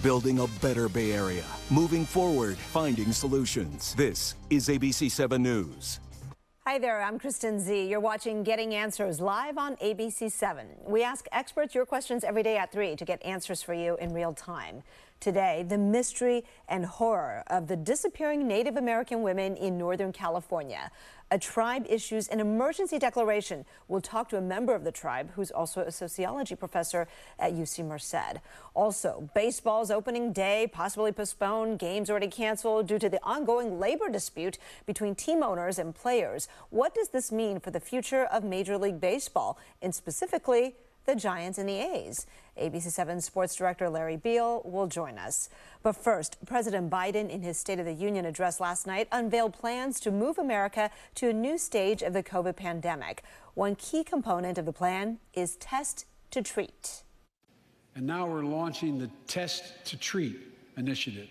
building a better Bay Area, moving forward, finding solutions. This is ABC 7 News. Hi there, I'm Kristen Z. You're watching Getting Answers live on ABC 7. We ask experts your questions every day at 3 to get answers for you in real time. Today, the mystery and horror of the disappearing Native American women in Northern California. A tribe issues an emergency declaration. We'll talk to a member of the tribe who's also a sociology professor at UC Merced. Also, baseball's opening day possibly postponed, games already canceled due to the ongoing labor dispute between team owners and players. What does this mean for the future of Major League Baseball, and specifically the Giants and the A's? ABC 7 Sports Director Larry Beal will join us. But first, President Biden, in his State of the Union address last night, unveiled plans to move America to a new stage of the COVID pandemic. One key component of the plan is test to treat. And now we're launching the Test to Treat initiative.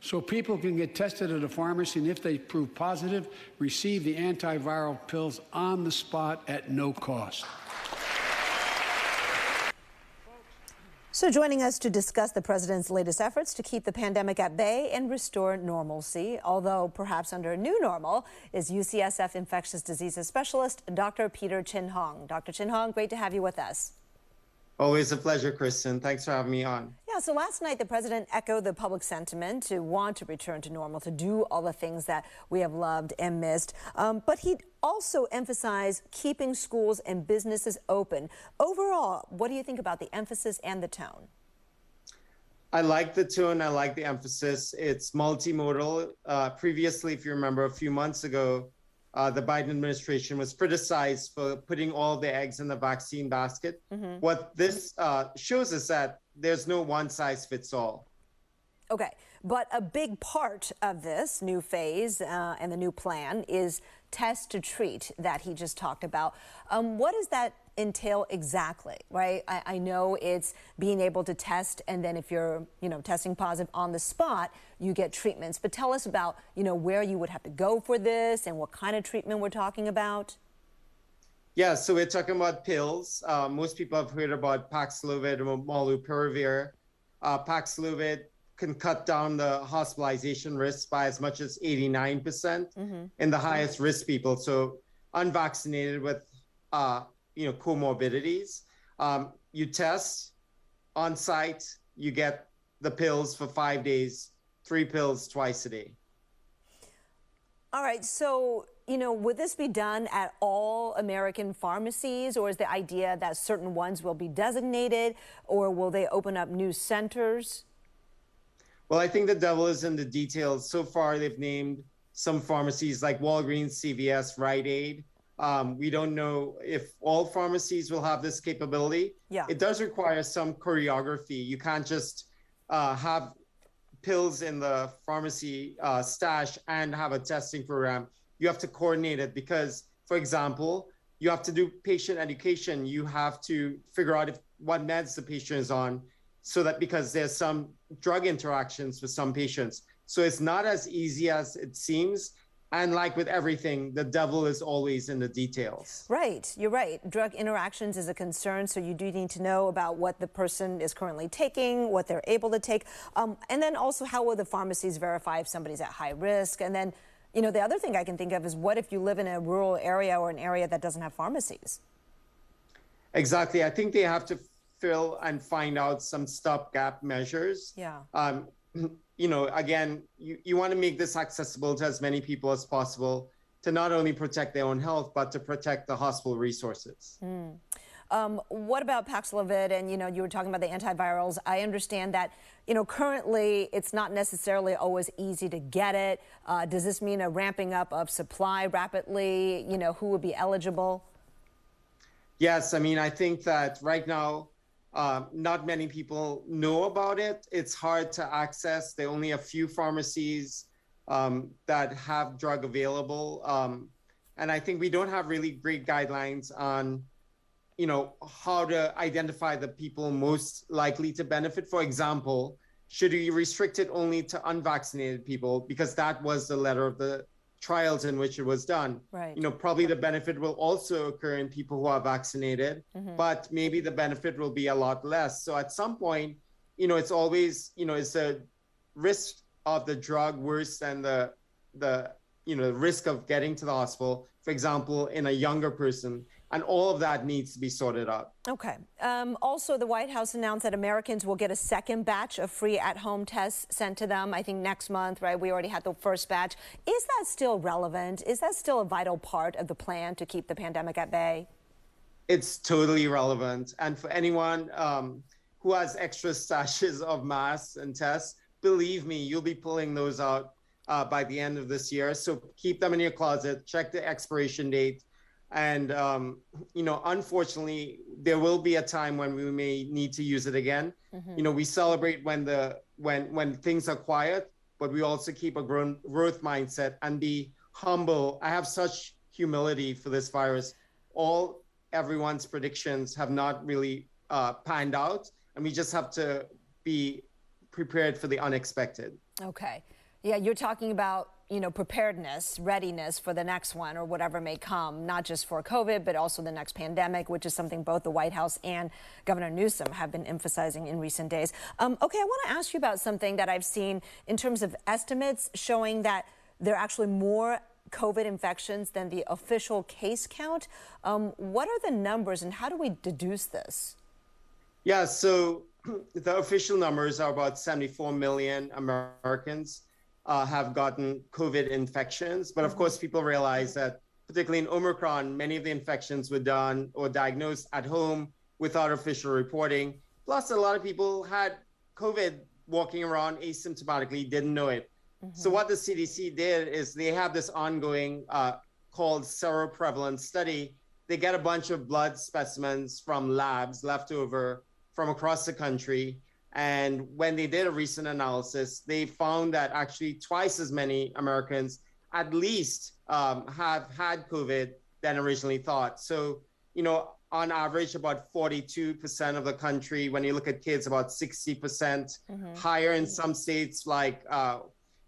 So people can get tested at a pharmacy, and if they prove positive, receive the antiviral pills on the spot at no cost. So joining us to discuss the president's latest efforts to keep the pandemic at bay and restore normalcy, although perhaps under a new normal, is UCSF infectious diseases specialist Dr. Peter Chin Hong. Dr. Chin Hong, great to have you with us. Always a pleasure, Kristen. Thanks for having me on. Yeah, so last night the president echoed the public sentiment to want to return to normal, to do all the things that we have loved and missed. But he also emphasized keeping schools and businesses open. Overall, what do you think about the emphasis and the tone? I like the tone. I like the emphasis. It's multimodal. Previously, if you remember, a few months ago, the Biden administration was criticized for putting all the eggs in the vaccine basket. What this shows us that there's no one size fits all. Okay, but a big part of this new phase and the new plan is test to treat that he just talked about. What does that entail exactly, right? I know it's being able to test, and then if you're, testing positive on the spot, you get treatments. But tell us about, where you would have to go for this and what kind of treatment we're talking about. Yeah, so we're talking about pills. Most people have heard about Paxlovid or molnupiravir. Paxlovid can cut down the hospitalization risk by as much as 89% in the highest risk people. So unvaccinated with, comorbidities. You test on site, you get the pills for 5 days, 3 pills twice a day. All right, so, would this be done at all American pharmacies, or is the idea that certain ones will be designated, or will they open up new centers? Well, I think the devil is in the details. So far, they've named some pharmacies like Walgreens, CVS, Rite Aid. We don't know if all pharmacies will have this capability. Yeah. It does require some choreography. You can't just have pills in the pharmacy stash and have a testing program. You have to coordinate it because, for example, you have to do patient education. You have to figure out what meds the patient is on, so that because there's some drug interactions with some patients. So it's not as easy as it seems. And like with everything, the devil is always in the details. Right, you're right. Drug interactions is a concern, so you do need to know about what the person is currently taking, what they're able to take. And then also, how will the pharmacies verify if somebody's at high risk? And then, the other thing I can think of is, what if you live in a rural area or an area that doesn't have pharmacies? Exactly. I think they have to fill and find out some stopgap measures. Yeah. Again, you want to make this accessible to as many people as possible to not only protect their own health, but to protect the hospital resources. What about Paxlovid? And, you were talking about the antivirals. I understand that, currently it's not necessarily always easy to get it. Does this mean a ramping up of supply rapidly? Who would be eligible? Yes, I think that right now, not many people know about it. It's hard to access. There are only a few pharmacies that have drug available. And I think we don't have really great guidelines on, how to identify the people most likely to benefit. For example, should you restrict it only to unvaccinated people? Because that was the letter of the trials in which it was done. Right. Probably the benefit will also occur in people who are vaccinated, but maybe the benefit will be a lot less. So at some point, it's always, is the risk of the drug worse than the risk of getting to the hospital, for example, in a younger person? And all of that needs to be sorted out. Okay. Also, the White House announced that Americans will get a second batch of free at-home tests sent to them, I think next month, right? We already had the first batch. Is that still relevant? Is that still a vital part of the plan to keep the pandemic at bay? It's totally relevant. And for anyone who has extra stashes of masks and tests, believe me, you'll be pulling those out by the end of this year. So keep them in your closet, check the expiration date. And, unfortunately, there will be a time when we may need to use it again. Mm-hmm. We celebrate when things are quiet, but we also keep a growth mindset and be humble. I have such humility for this virus. Everyone's predictions have not really panned out, and we just have to be prepared for the unexpected. Okay. Yeah, you're talking about, preparedness, readiness for the next one or whatever may come, not just for COVID, but also the next pandemic, which is something both the White House and Governor Newsom have been emphasizing in recent days. Okay, I want to ask you about something that I've seen in terms of estimates showing that there are actually more COVID infections than the official case count. What are the numbers and how do we deduce this? Yeah, so the official numbers are about 74 million Americans have gotten COVID infections. But of course, people realize that particularly in Omicron, many of the infections were done or diagnosed at home without official reporting. Plus, a lot of people had COVID walking around asymptomatically, didn't know it. Mm-hmm. So what the CDC did is they have this ongoing called seroprevalence study. They get a bunch of blood specimens from labs left over from across the country. And when they did a recent analysis, they found that actually twice as many Americans at least have had COVID than originally thought. So, on average, about 42% of the country, when you look at kids, about 60%, higher in some states like,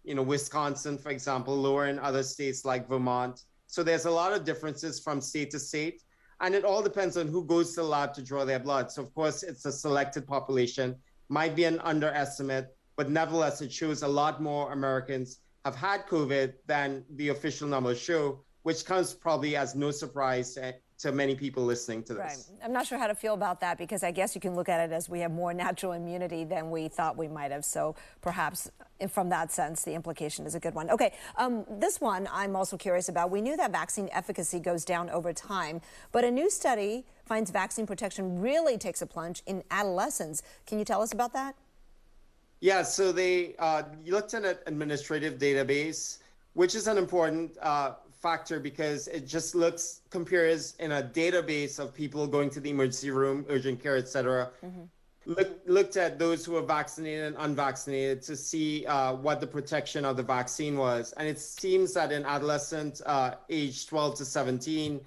Wisconsin, for example, lower in other states like Vermont. So there's a lot of differences from state to state. And it all depends on who goes to the lab to draw their blood. So, of course, it's a selected population, might be an underestimate, but nevertheless, it shows a lot more Americans have had COVID than the official numbers show, which comes probably as no surprise to many people listening to this. Right. I'm not sure how to feel about that because I guess you can look at it as we have more natural immunity than we thought we might have. So perhaps from that sense, the implication is a good one. Okay, this one I'm also curious about. We knew that vaccine efficacy goes down over time, but a new study finds vaccine protection really takes a plunge in adolescents. Can you tell us about that? Yeah, so they looked at an administrative database, which is an important factor because it just compares in a database of people going to the emergency room, urgent care, et cetera. Looked at those who were vaccinated and unvaccinated to see what the protection of the vaccine was. And it seems that in adolescents aged 12 to 17,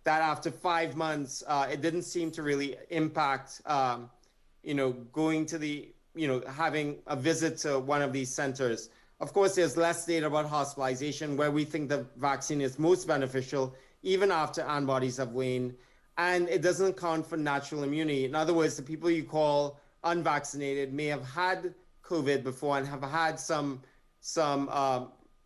that after 5 months, it didn't seem to really impact, going to the, having a visit to one of these centers. Of course, there's less data about hospitalization where we think the vaccine is most beneficial, even after antibodies have waned. And it doesn't account for natural immunity. In other words, the people you call unvaccinated may have had COVID before and have had some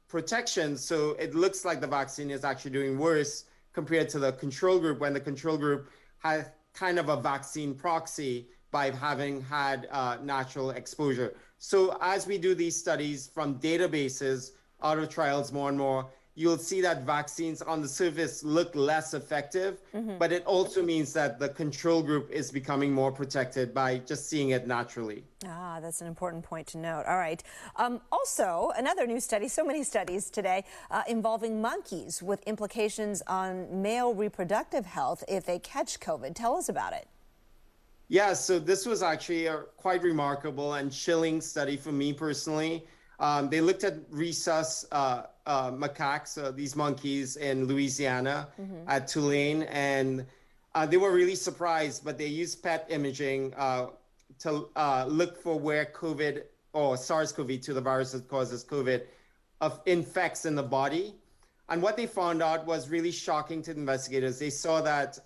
protection. So it looks like the vaccine is actually doing worse compared to the control group, when the control group had kind of a vaccine proxy by having had natural exposure. So as we do these studies from databases out of trials more and more, you'll see that vaccines on the surface look less effective, but it also means that the control group is becoming more protected by just seeing it naturally. Ah, that's an important point to note. All right. Also, another new study, so many studies today, involving monkeys with implications on male reproductive health if they catch COVID. Tell us about it. Yeah, so this was actually a quite remarkable and chilling study for me personally. They looked at rhesus macaques, these monkeys in Louisiana at Tulane, and they were really surprised, but they used PET imaging to look for where COVID or SARS-CoV-2, the virus that causes COVID, infects in the body. And what they found out was really shocking to the investigators. They saw that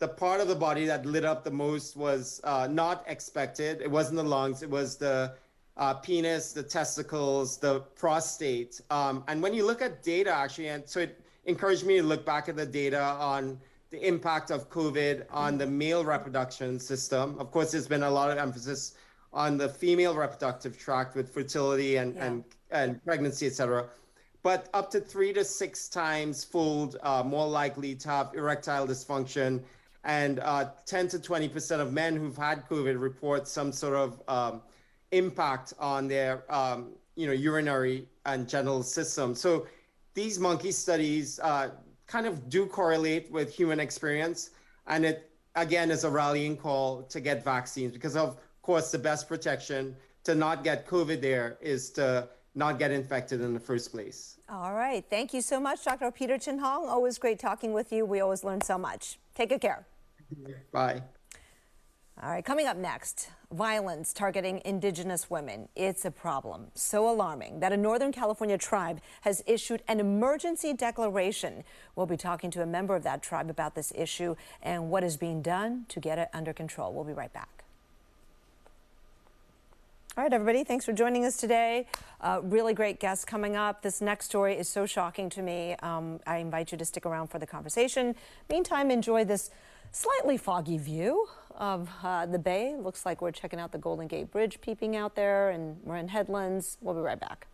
the part of the body that lit up the most was not expected. It wasn't the lungs, it was the penis, the testicles, the prostate. And when you look at data, actually, and so it encouraged me to look back at the data on the impact of COVID on the male reproduction system. Of course, there's been a lot of emphasis on the female reproductive tract with fertility and pregnancy, et cetera. But up to 3 to 6 times fold more likely to have erectile dysfunction. And 10 to 20% of men who've had COVID report some sort of impact on their urinary and genital system. So these monkey studies kind of do correlate with human experience. And it, again, is a rallying call to get vaccines because, of course, the best protection to not get COVID there is to not get infected in the first place. All right. Thank you so much, Dr. Peter Chin Hong. Always great talking with you. We always learn so much. Take good care. Bye. All right, coming up next, violence targeting indigenous women. It's a problem so alarming that a Northern California tribe has issued an emergency declaration. We'll be talking to a member of that tribe about this issue and what is being done to get it under control. We'll be right back. All right, everybody, thanks for joining us today. Really great guests coming up. This next story is so shocking to me. I invite you to stick around for the conversation. Meantime, enjoy this slightly foggy view of the bay. Looks like we're checking out the Golden Gate Bridge peeping out there, and we're in Headlands. We'll be right back.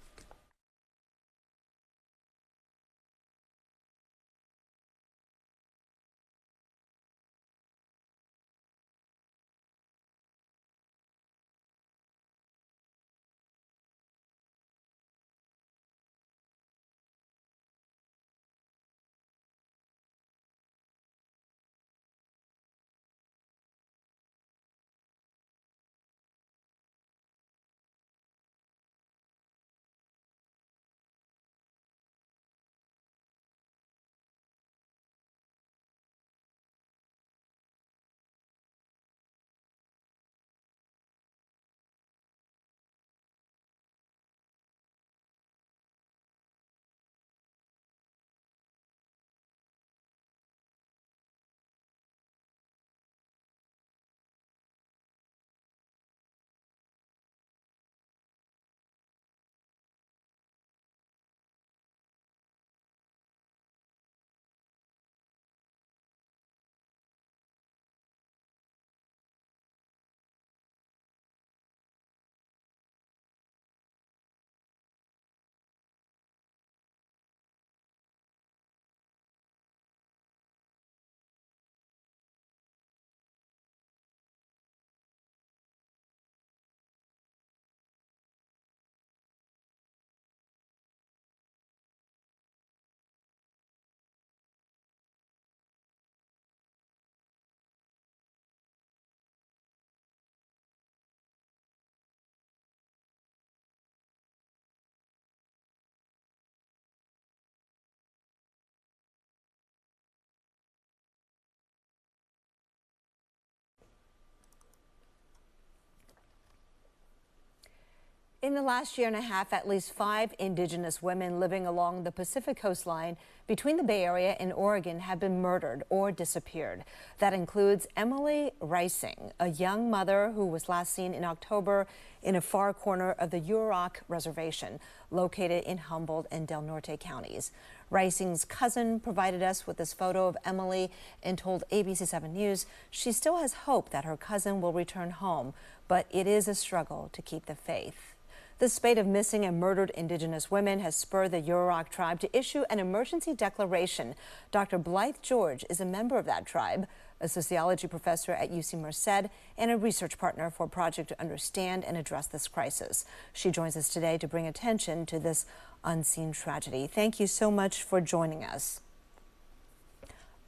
In the last year and a half, at least 5 indigenous women living along the Pacific coastline between the Bay Area and Oregon have been murdered or disappeared. That includes Emily Rising, a young mother who was last seen in October in a far corner of the Yurok Reservation, located in Humboldt and Del Norte counties. Rising's cousin provided us with this photo of Emily and told ABC 7 News she still has hope that her cousin will return home, but it is a struggle to keep the faith. The spate of missing and murdered indigenous women has spurred the Yurok tribe to issue an emergency declaration. Dr. Blythe George is a member of that tribe, a sociology professor at UC Merced, and a research partner for a project to understand and address this crisis. She joins us today to bring attention to this unseen tragedy. Thank you so much for joining us.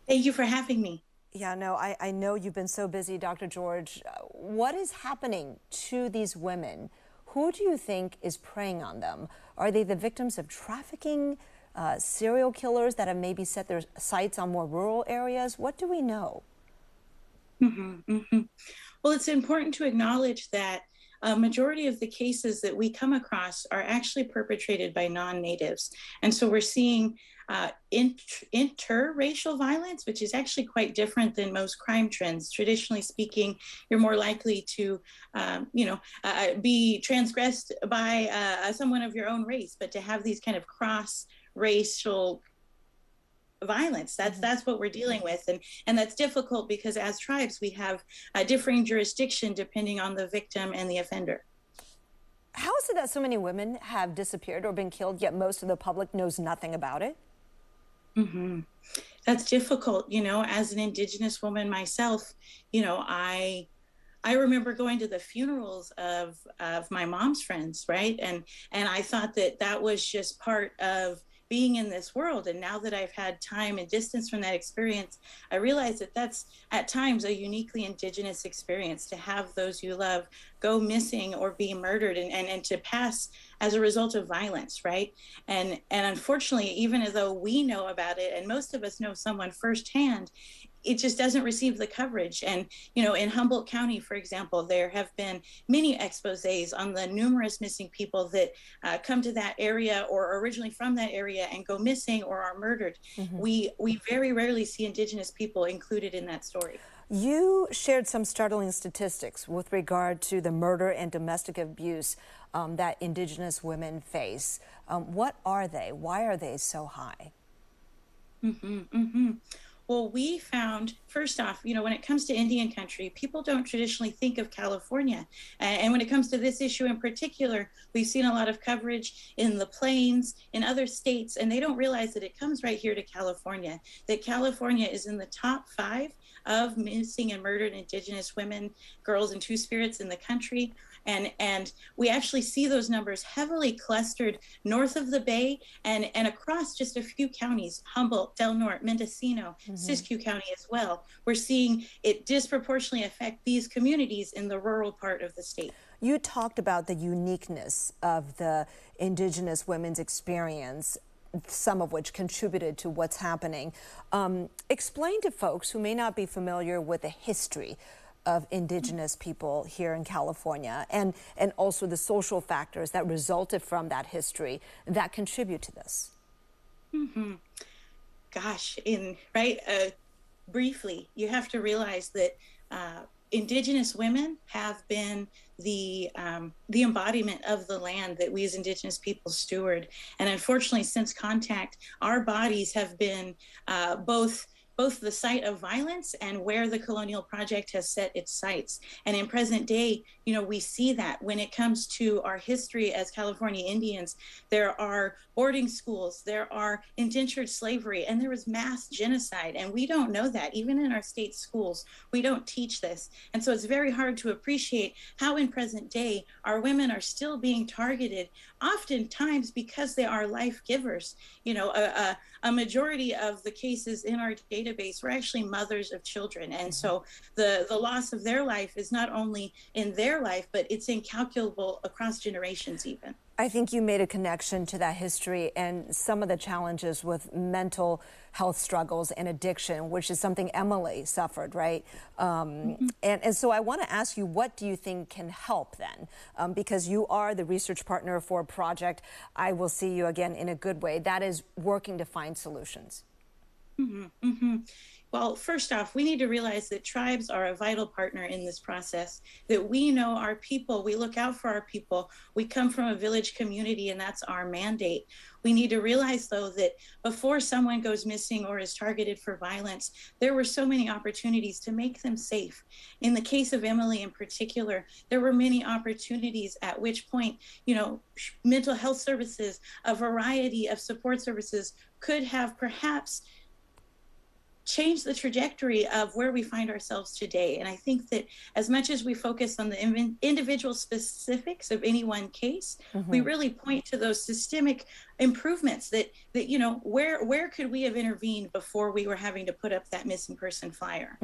Thank you for having me. Yeah, no, I know you've been so busy, Dr. George. What is happening to these women? Who do you think is preying on them? Are they the victims of trafficking, serial killers that have maybe set their sights on more rural areas? What do we know? Well, it's important to acknowledge that a majority of the cases that we come across are actually perpetrated by non-natives. And so we're seeing interracial violence, which is actually quite different than most crime trends. Traditionally speaking, you're more likely to, be transgressed by someone of your own race, but to have these kind of cross-racial violence, that's what we're dealing with, and that's difficult because as tribes we have a differing jurisdiction depending on the victim and the offender. How is it that so many women have disappeared or been killed, yet most of the public knows nothing about it? That's difficult, as an Indigenous woman myself. I remember going to the funerals of my mom's friends, right? And I thought that was just part of being in this world. And now that I've had time and distance from that experience, I realize that that's at times a uniquely Indigenous experience, to have those you love go missing or be murdered and to pass as a result of violence, right? And unfortunately, even though we know about it and most of us know someone firsthand, it just doesn't receive the coverage. And, in Humboldt County, for example, there have been many exposés on the numerous missing people that come to that area or are originally from that area and go missing or are murdered. We very rarely see Indigenous people included in that story. You shared some startling statistics with regard to the murder and domestic abuse that Indigenous women face. What are they? Why are they so high? Well, we found, first off, when it comes to Indian country, people don't traditionally think of California. And when it comes to this issue in particular, we've seen a lot of coverage in the plains, in other states, and they don't realize that it comes right here to California, that California is in the top 5 of missing and murdered Indigenous women, girls, and Two-Spirits in the country. And we actually see those numbers heavily clustered north of the Bay and across just a few counties, Humboldt, Del Norte, Mendocino, Siskiyou County as well. We're seeing it disproportionately affect these communities in the rural part of the state. You talked about the uniqueness of the Indigenous women's experience, some of which contributed to what's happening. Explain to folks who may not be familiar with the history of Indigenous people here in California and also the social factors that resulted from that history that contribute to this. Gosh, briefly, you have to realize that Indigenous women have been the embodiment of the land that we as Indigenous people steward. And unfortunately, since contact, our bodies have been both the site of violence and where the colonial project has set its sights. And in present day, we see that when it comes to our history as California Indians, there are boarding schools, there are indentured slavery, and there was mass genocide. And we don't know that. Even in our state schools, we don't teach this. And so it's very hard to appreciate how in present day our women are still being targeted, oftentimes because they are life givers. A majority of the cases in our database were actually mothers of children. And so the loss of their life is not only in their life, but it's incalculable across generations even. I think you made a connection to that history and some of the challenges with mental health struggles and addiction, which is something Emily suffered, right? And so I want to ask you, what do you think can help then? Because you are the research partner for a project, I Will See You Again in a Good Way, that is working to find solutions. Well, first off, we need to realize that tribes are a vital partner in this process, that we know our people, we look out for our people, we come from a village community, and that's our mandate. We need to realize, though, that before someone goes missing or is targeted for violence, there were so many opportunities to make them safe. In the case of Emily in particular, there were many opportunities at which point, mental health services, a variety of support services could have perhaps change the trajectory of where we find ourselves today. And I think that as much as we focus on the individual specifics of any one case, we really point to those systemic improvements that where could we have intervened before we were having to put up that missing person flyer.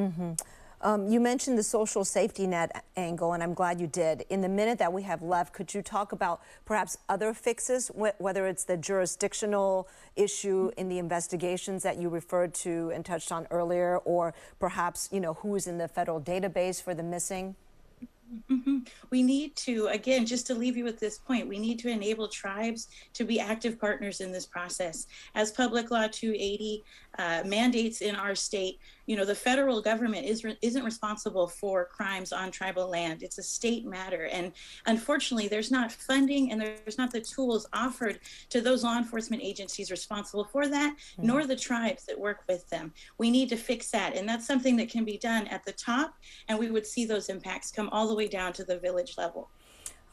You mentioned the social safety net angle, and I'm glad you did. In the minute that we have left, could you talk about perhaps other fixes, whether it's the jurisdictional issue in the investigations that you referred to and touched on earlier, or perhaps, who's in the federal database for the missing? We need to, again, just to leave you with this point, we need to enable tribes to be active partners in this process. As Public Law 280 mandates in our state, the federal government isn't responsible for crimes on tribal land. It's a state matter. And unfortunately, there's not funding and there's not the tools offered to those law enforcement agencies responsible for that, nor the tribes that work with them. We need to fix that. And that's something that can be done at the top, and we would see those impacts come all the way down to the village level.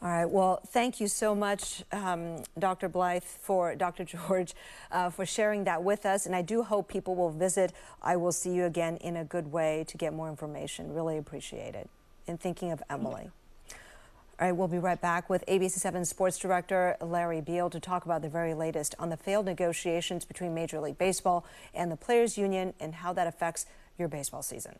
All right. Well, thank you so much, Dr. Blythe, Dr. George, for sharing that with us. And I do hope people will visit I Will See You Again in a Good Way to get more information. Really appreciate it. And thinking of Emily. All right, we'll be right back with ABC7 Sports Director Larry Beal to talk about the very latest on the failed negotiations between Major League Baseball and the Players Union and how that affects your baseball season.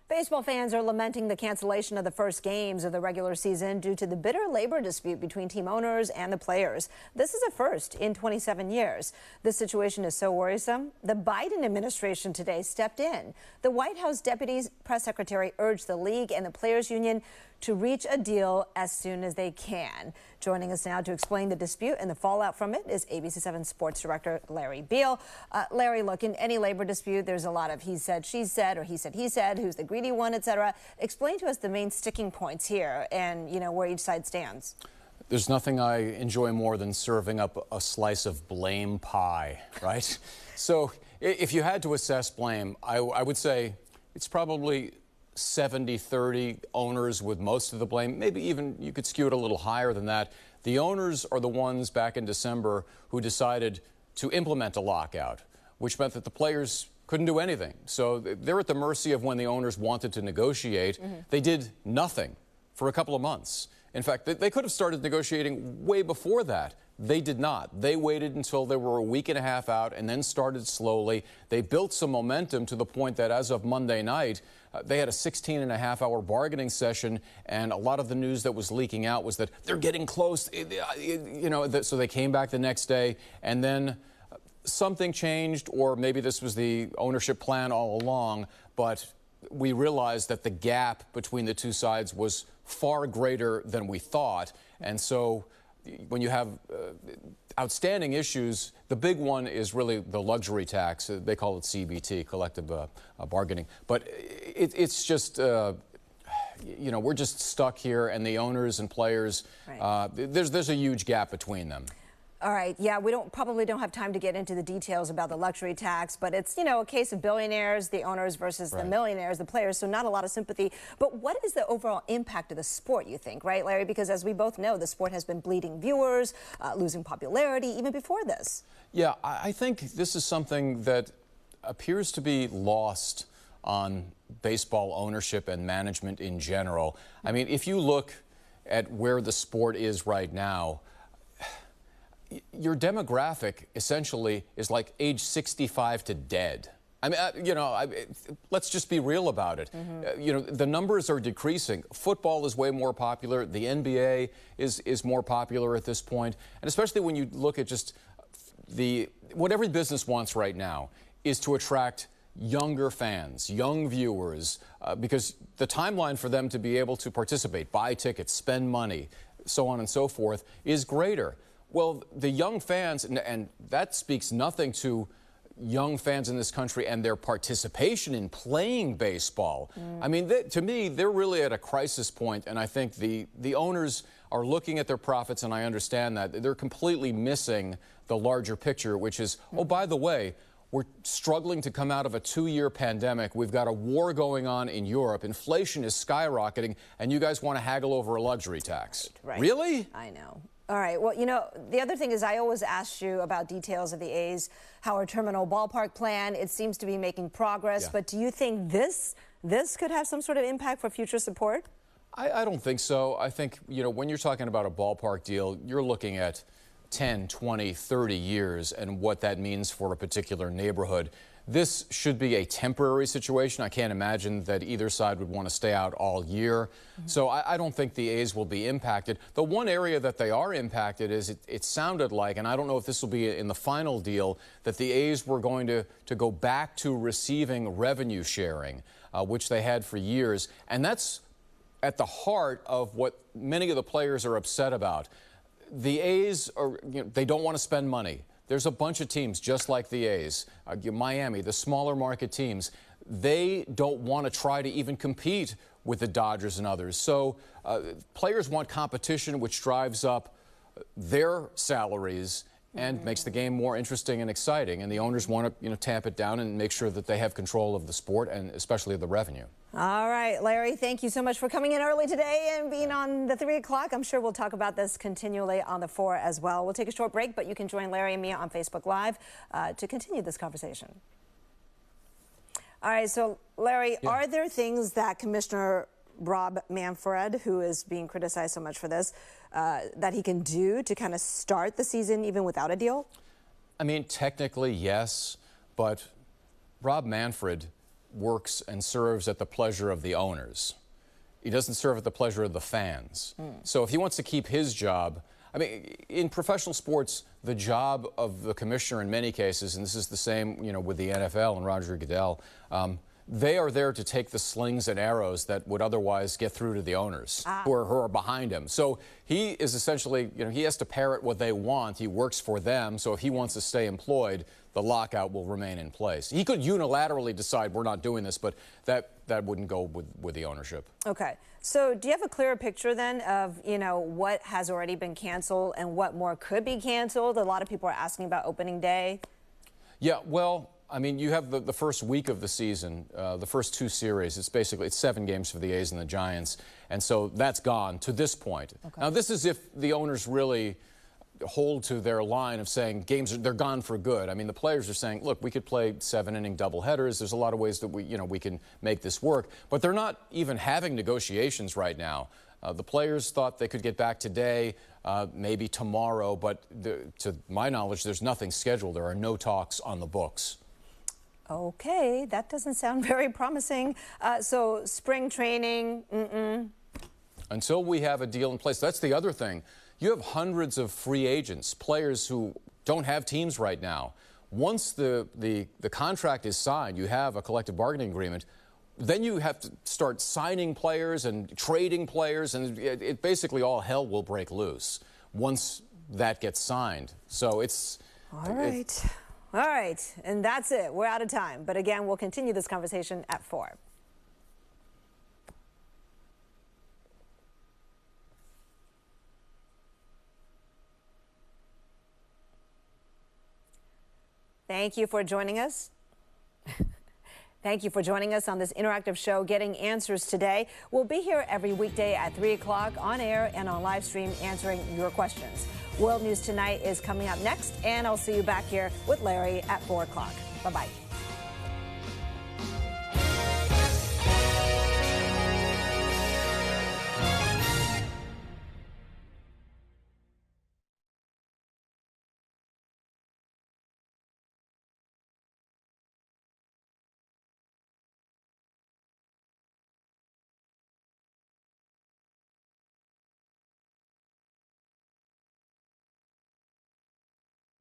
Baseball fans are lamenting the cancellation of the first games of the regular season due to the bitter labor dispute between team owners and the players. This is a first in 27 years. This situation is so worrisome, the Biden administration today stepped in. The White House Deputy Press Secretary urged the league and the Players Union to reach a deal as soon as they can. Joining us now to explain the dispute and the fallout from it is ABC7 Sports Director Larry Beal. Larry, look, in any labor dispute, there's a lot of he said, she said, or he said, who's the greedy one, etc. Explain to us the main sticking points here and, where each side stands. There's nothing I enjoy more than serving up a slice of blame pie, right? So if you had to assess blame, I would say it's probably 70-30 owners with most of the blame. Maybe even you could skew it a little higher than that. The owners are the ones back in December who decided to implement a lockout, which meant that the players couldn't do anything. So they're at the mercy of when the owners wanted to negotiate. They did nothing for a couple of months. In fact, they could have started negotiating way before that. They did not. They waited until they were a week and a half out and then started slowly. They built some momentum to the point that as of Monday night, they had a 16-and-a-half-hour bargaining session, and a lot of the news that was leaking out was that they're getting close, so they came back the next day, and then something changed, or maybe this was the ownership plan all along, but we realized that the gap between the two sides was far greater than we thought. And so when you have outstanding issues, the big one is really the luxury tax. They call it CBT, collective bargaining. But it's just, we're just stuck here, and the owners and players, there's a huge gap between them. All right. Yeah, we probably don't have time to get into the details about the luxury tax, but it's, a case of billionaires, the owners versus the millionaires, the players, so not a lot of sympathy. But what is the overall impact of the sport, you think, right, Larry? Because as we both know, the sport has been bleeding viewers, losing popularity even before this. Yeah, I think this is something that appears to be lost on baseball ownership and management in general. I mean, if you look at where the sport is right now, your demographic essentially is like age 65 to dead. I mean, let's just be real about it. The numbers are decreasing. Football is way more popular. The NBA is more popular at this point. And especially when you look at just what every business wants right now is to attract younger fans, young viewers, because the timeline for them to be able to participate, buy tickets, spend money, so on and so forth, is greater. Well, the young fans, and that speaks nothing to young fans in this country and their participation in playing baseball. I mean, to me, they're really at a crisis point, and I think the owners are looking at their profits, and I understand that. They're completely missing the larger picture, which is, oh, by the way, we're struggling to come out of a 2-year pandemic. We've got a war going on in Europe. Inflation is skyrocketing, and you guys want to haggle over a luxury tax. Right. Really? I know. All right. Well, the other thing is I always ask you about details of the A's Howard Terminal ballpark plan. It seems to be making progress, but do you think this could have some sort of impact for future support? I don't think so. I think, when you're talking about a ballpark deal, you're looking at 10, 20, 30 years and what that means for a particular neighborhood. This should be a temporary situation. I can't imagine that either side would want to stay out all year. So I don't think the A's will be impacted. The one area that they are impacted is it sounded like, and I don't know if this will be in the final deal, that the A's were going to go back to receiving revenue sharing, which they had for years. And that's at the heart of what many of the players are upset about. The A's they don't want to spend money. There's a bunch of teams just like the A's, Miami, the smaller market teams. They don't want to try to even compete with the Dodgers and others. So players want competition, which drives up their salaries and makes the game more interesting and exciting. And the owners want to tamp it down and make sure that they have control of the sport and especially the revenue. All right, Larry, thank you so much for coming in early today and being on the 3 o'clock. I'm sure we'll talk about this continually on the 4 as well. We'll take a short break, but you can join Larry and me on Facebook Live to continue this conversation. All right, so Larry, are there things that Commissioner Rob Manfred, who is being criticized so much for this, that he can do to kind of start the season even without a deal? I mean, technically, yes, but Rob Manfred works and serves at the pleasure of the owners. He doesn't serve at the pleasure of the fans. So if he wants to keep his job, I mean, in professional sports, the job of the commissioner in many cases, and this is the same, with the NFL and Roger Goodell, they are there to take the slings and arrows that would otherwise get through to the owners who are behind him. So he is essentially, he has to parrot what they want. He works for them. So if he wants to stay employed, the lockout will remain in place. He could unilaterally decide we're not doing this, but that wouldn't go with the ownership. Okay. So do you have a clearer picture then of, what has already been canceled and what more could be canceled? A lot of people are asking about opening day. Yeah, well, I mean, you have the first week of the season, the first 2 series. It's 7 games for the A's and the Giants, and so that's gone to this point. Okay. Now, this is if the owners really hold to their line of saying they're gone for good. I mean, the players are saying, look, we could play 7-inning doubleheaders. There's a lot of ways that we can make this work, but they're not even having negotiations right now. The players thought they could get back today, maybe tomorrow, but to my knowledge, there's nothing scheduled. There are no talks on the books. Okay, that doesn't sound very promising. So spring training, Until we have a deal in place. That's the other thing. You have hundreds of free agents, players who don't have teams right now. Once the contract is signed, you have a collective bargaining agreement, then you have to start signing players and trading players, and it basically all hell will break loose once that gets signed. So it's... All right. All right, and that's it. We're out of time. But again, we'll continue this conversation at 4. Thank you for joining us. Thank you for joining us on this interactive show, Getting Answers Today. We'll be here every weekday at 3 o'clock on air and on live stream answering your questions. World News Tonight is coming up next, and I'll see you back here with Larry at 4 o'clock. Bye-bye.